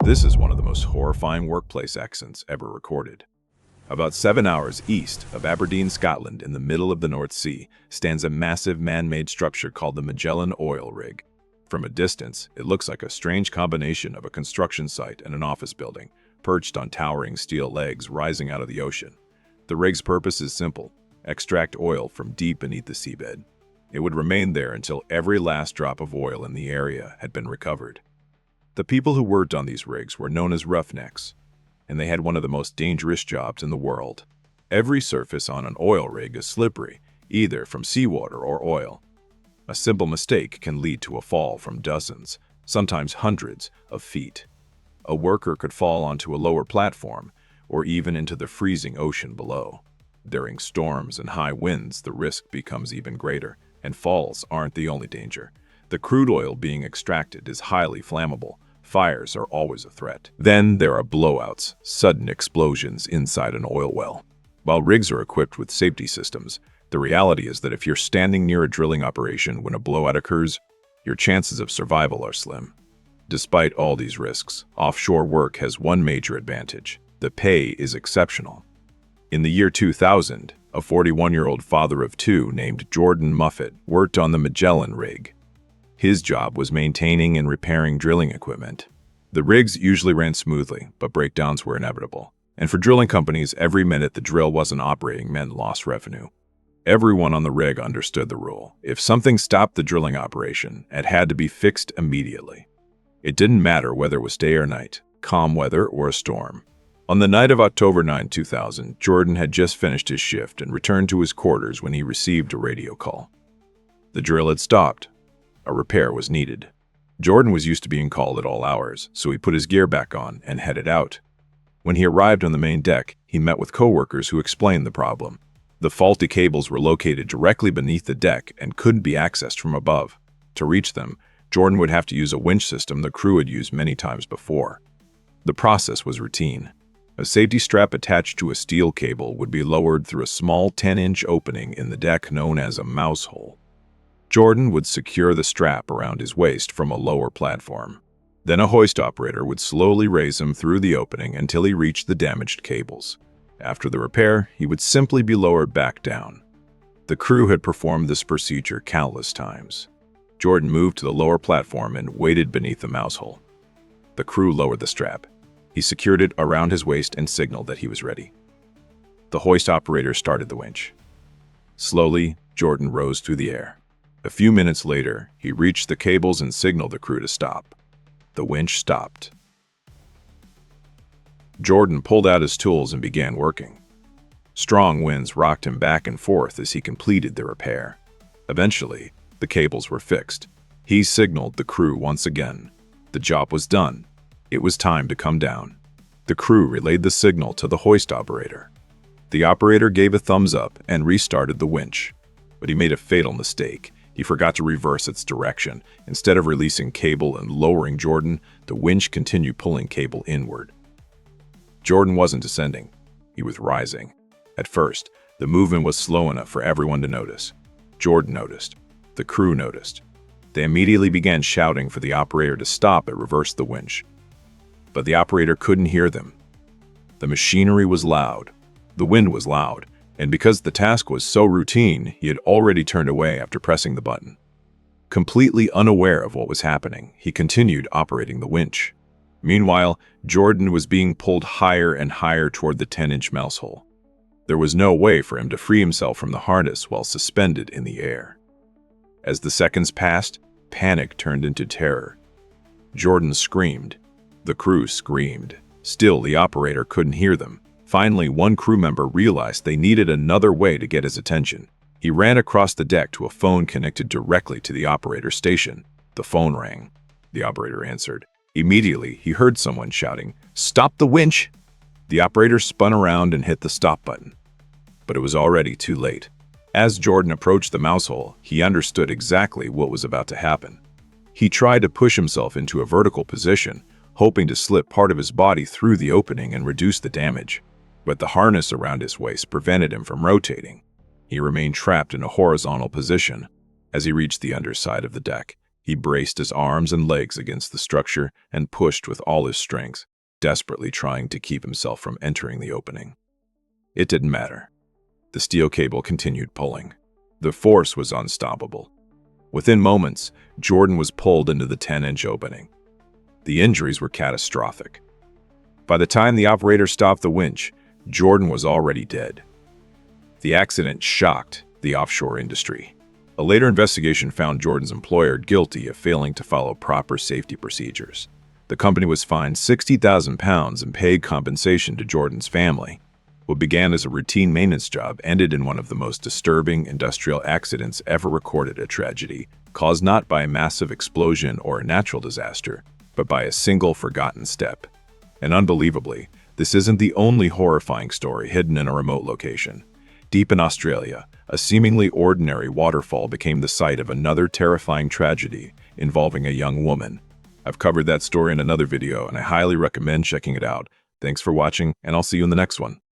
This is one of the most horrifying workplace accidents ever recorded. About 7 hours east of Aberdeen, Scotland, in the middle of the North Sea, stands a massive man-made structure called the Magellan oil rig. From a distance, it looks like a strange combination of a construction site and an office building, perched on towering steel legs rising out of the ocean. The rig's purpose is simple: extract oil from deep beneath the seabed. It would remain there until every last drop of oil in the area had been recovered. The people who worked on these rigs were known as roughnecks, and they had one of the most dangerous jobs in the world. Every surface on an oil rig is slippery, either from seawater or oil. A simple mistake can lead to a fall from dozens, sometimes hundreds, of feet. A worker could fall onto a lower platform, or even into the freezing ocean below. During storms and high winds, the risk becomes even greater, and falls aren't the only danger. The crude oil being extracted is highly flammable. Fires are always a threat. Then there are blowouts, sudden explosions inside an oil well. While rigs are equipped with safety systems, the reality is that if you're standing near a drilling operation when a blowout occurs, your chances of survival are slim. Despite all these risks, offshore work has one major advantage: the pay is exceptional. In the year 2000, a 41-year-old father of two named Jordan Muffett worked on the Magellan rig. His job was maintaining and repairing drilling equipment. The rigs usually ran smoothly, but breakdowns were inevitable. And for drilling companies, every minute the drill wasn't operating meant lost revenue. Everyone on the rig understood the rule: if something stopped the drilling operation, it had to be fixed immediately. It didn't matter whether it was day or night, calm weather or a storm. On the night of October 9, 2000, Jordan had just finished his shift and returned to his quarters when he received a radio call. The drill had stopped. A repair was needed. Jordan was used to being called at all hours, so he put his gear back on and headed out. When he arrived on the main deck, he met with coworkers who explained the problem. The faulty cables were located directly beneath the deck and couldn't be accessed from above. To reach them, Jordan would have to use a winch system the crew had used many times before. The process was routine. A safety strap attached to a steel cable would be lowered through a small 10-inch opening in the deck known as a mouse hole. Jordan would secure the strap around his waist from a lower platform. Then a hoist operator would slowly raise him through the opening until he reached the damaged cables. After the repair, he would simply be lowered back down. The crew had performed this procedure countless times. Jordan moved to the lower platform and waited beneath the mouse hole. The crew lowered the strap. He secured it around his waist and signaled that he was ready. The hoist operator started the winch. Slowly, Jordan rose through the air. A few minutes later, he reached the cables and signaled the crew to stop. The winch stopped. Jordan pulled out his tools and began working. Strong winds rocked him back and forth as he completed the repair. Eventually, the cables were fixed. He signaled the crew once again. The job was done. It was time to come down. The crew relayed the signal to the hoist operator. The operator gave a thumbs up and restarted the winch. But he made a fatal mistake. He forgot to reverse its direction. Instead of releasing cable and lowering Jordan, the winch continued pulling cable inward. Jordan wasn't descending. He was rising. At first, the movement was slow enough for everyone to notice. Jordan noticed. The crew noticed. They immediately began shouting for the operator to stop and reverse the winch. But the operator couldn't hear them. The machinery was loud. The wind was loud. And because the task was so routine, he had already turned away after pressing the button. Completely unaware of what was happening, he continued operating the winch. Meanwhile, Jordan was being pulled higher and higher toward the 10-inch mouse hole. There was no way for him to free himself from the harness while suspended in the air. As the seconds passed, panic turned into terror. Jordan screamed. The crew screamed. Still, the operator couldn't hear them. Finally, one crew member realized they needed another way to get his attention. He ran across the deck to a phone connected directly to the operator's station. The phone rang. The operator answered. Immediately, he heard someone shouting, "Stop the winch!" The operator spun around and hit the stop button. But it was already too late. As Jordan approached the mouse hole, he understood exactly what was about to happen. He tried to push himself into a vertical position, hoping to slip part of his body through the opening and reduce the damage. But the harness around his waist prevented him from rotating. He remained trapped in a horizontal position. As he reached the underside of the deck, He braced his arms and legs against the structure and pushed with all his strength, desperately trying to keep himself from entering the opening. It didn't matter. The steel cable continued pulling. The force was unstoppable. Within moments, Jordan was pulled into the 10-inch opening. The injuries were catastrophic. By the time the operator stopped the winch, Jordan was already dead. The accident shocked the offshore industry. A later investigation found Jordan's employer guilty of failing to follow proper safety procedures. The company was fined £60,000 and paid compensation to Jordan's family. What began as a routine maintenance job ended in one of the most disturbing industrial accidents ever recorded, a tragedy caused not by a massive explosion or a natural disaster, but by a single forgotten step. And unbelievably, this isn't the only horrifying story hidden in a remote location. Deep in Australia, a seemingly ordinary waterfall became the site of another terrifying tragedy involving a young woman. I've covered that story in another video, and I highly recommend checking it out. Thanks for watching, and I'll see you in the next one.